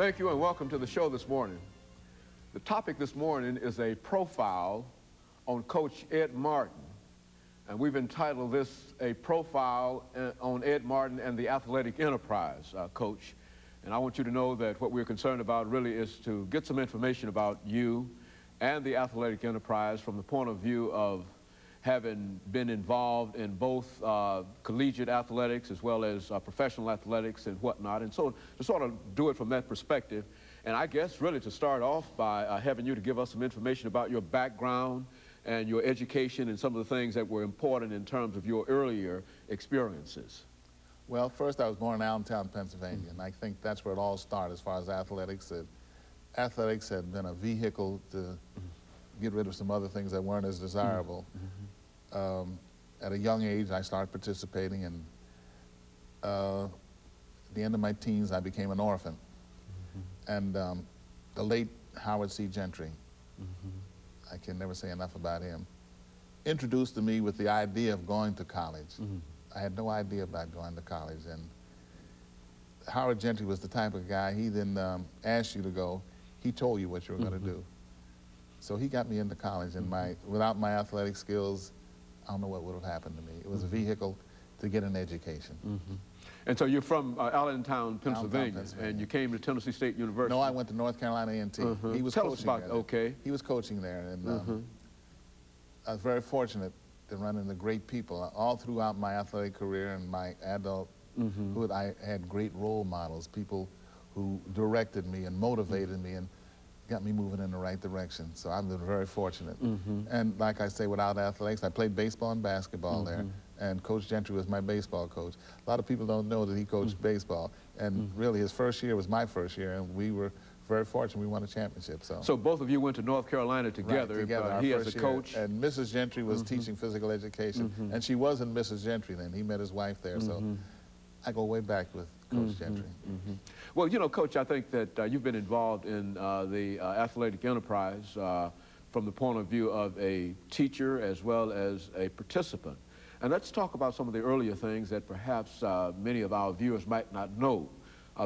Thank you and welcome to the show this morning. The topic this morning is a profile on Coach Ed Martin. And we've entitled this a profile on Ed Martin and the athletic enterprise, Coach. And I want you to know that what we're concerned about really is to get some information about you and the athletic enterprise from the point of view of having been involved in both collegiate athletics as well as professional athletics and whatnot. And so to sort of do it from that perspective, and I guess really to start off by having you to give us some information about your background and your education and some of the things that were important in terms of your earlier experiences. Well, first I was born in Allentown, Pennsylvania, and I think that's where it all started as far as athletics. Athletics had been a vehicle to get rid of some other things that weren't as desirable. At a young age, I started participating, and at the end of my teens, I became an orphan. And the late Howard C. Gentry, I can never say enough about him, introduced to me with the idea of going to college. I had no idea about going to college, and Howard Gentry was the type of guy, he didn't ask you to go, he told you what you were going to do. So he got me into college, and without my athletic skills, I don't know what would have happened to me. It was a vehicle to get an education. And so you're from Allentown, Pennsylvania, and you came to Tennessee State University. No, I went to North Carolina A&T. He was coaching there. He was coaching there, and I was very fortunate to run into great people. All throughout my athletic career and my adulthood, I had great role models, people who directed me and motivated me and got me moving in the right direction. So I've been very fortunate. And like I say, without athletics, I played baseball and basketball there, and Coach Gentry was my baseball coach. A lot of people don't know that he coached baseball, and really his first year was my first year, and we were very fortunate we won a championship. So both of you went to North Carolina together, right, together he as a coach. And Mrs. Gentry was teaching physical education, and she wasn't Mrs. Gentry then. He met his wife there, so I go way back with Coach Gentry. Well, you know, Coach, I think that you've been involved in the athletic enterprise from the point of view of a teacher as well as a participant. And let's talk about some of the earlier things that perhaps many of our viewers might not know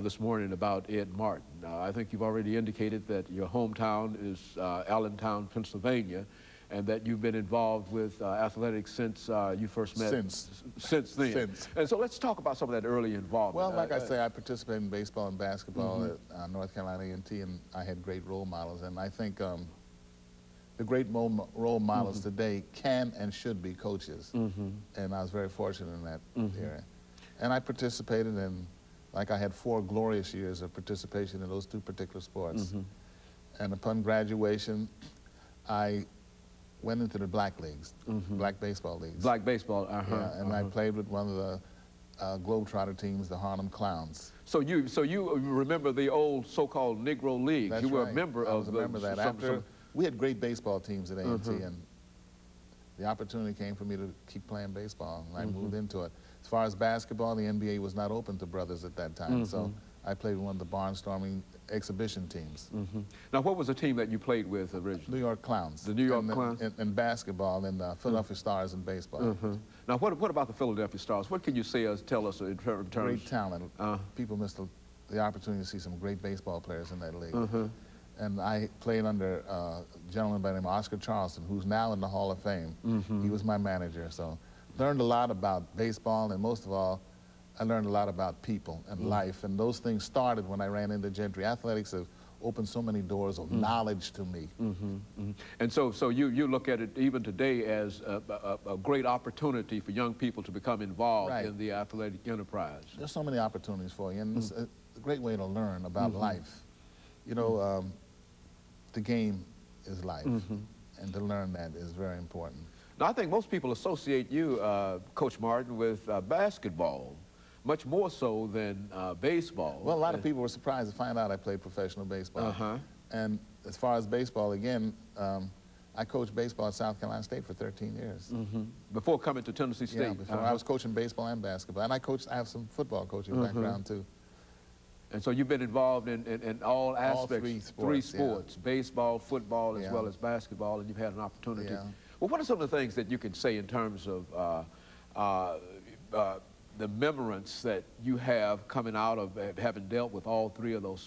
this morning about Ed Martin. I think you've already indicated that your hometown is Allentown, Pennsylvania, and that you've been involved with athletics since you first met. Since then. And so let's talk about some of that early involvement. Well, like I say, I participated in baseball and basketball at North Carolina A&T, and I had great role models. And I think the great role models today can and should be coaches. And I was very fortunate in that area. And I participated in, like I had 4 glorious years of participation in those 2 particular sports. And upon graduation, I went into the black leagues, black baseball leagues. Black baseball, yeah, and I played with one of the Globetrotter teams, the Harlem Clowns. So you remember the old so-called Negro Leagues? That's you were right. a member of I was a member of that. After we had great baseball teams at A&T, and the opportunity came for me to keep playing baseball, and I moved into it. As far as basketball, the NBA was not open to brothers at that time, so I played with one of the barnstorming exhibition teams. Now, what was the team that you played with originally? New York Clowns. The New York Clowns? In basketball, and Philadelphia Stars in baseball. Now, what about the Philadelphia Stars? What can you tell us in terms? Great talent. People missed the opportunity to see some great baseball players in that league. And I played under a gentleman by the name of Oscar Charleston, who's now in the Hall of Fame. He was my manager, so learned a lot about baseball, and most of all, I learned a lot about people and life, and those things started when I ran into Gentry. Athletics have opened so many doors of knowledge to me. And so you look at it even today as a great opportunity for young people to become involved in the athletic enterprise. There's so many opportunities for you, and it's a great way to learn about life. You know, the game is life, and to learn that is very important. Now, I think most people associate you, Coach Martin, with basketball, much more so than baseball. Well, a lot of people were surprised to find out I played professional baseball. And as far as baseball, again, I coached baseball at South Carolina State for 13 years. Before coming to Tennessee State? Yeah, before. I was coaching baseball and basketball. And I have some football coaching background, too. And so you've been involved in all aspects, three sports, baseball, football, as well as basketball, and you've had an opportunity. Well, what are some of the things that you can say in terms of the remembrance that you have coming out of having dealt with all 3 of those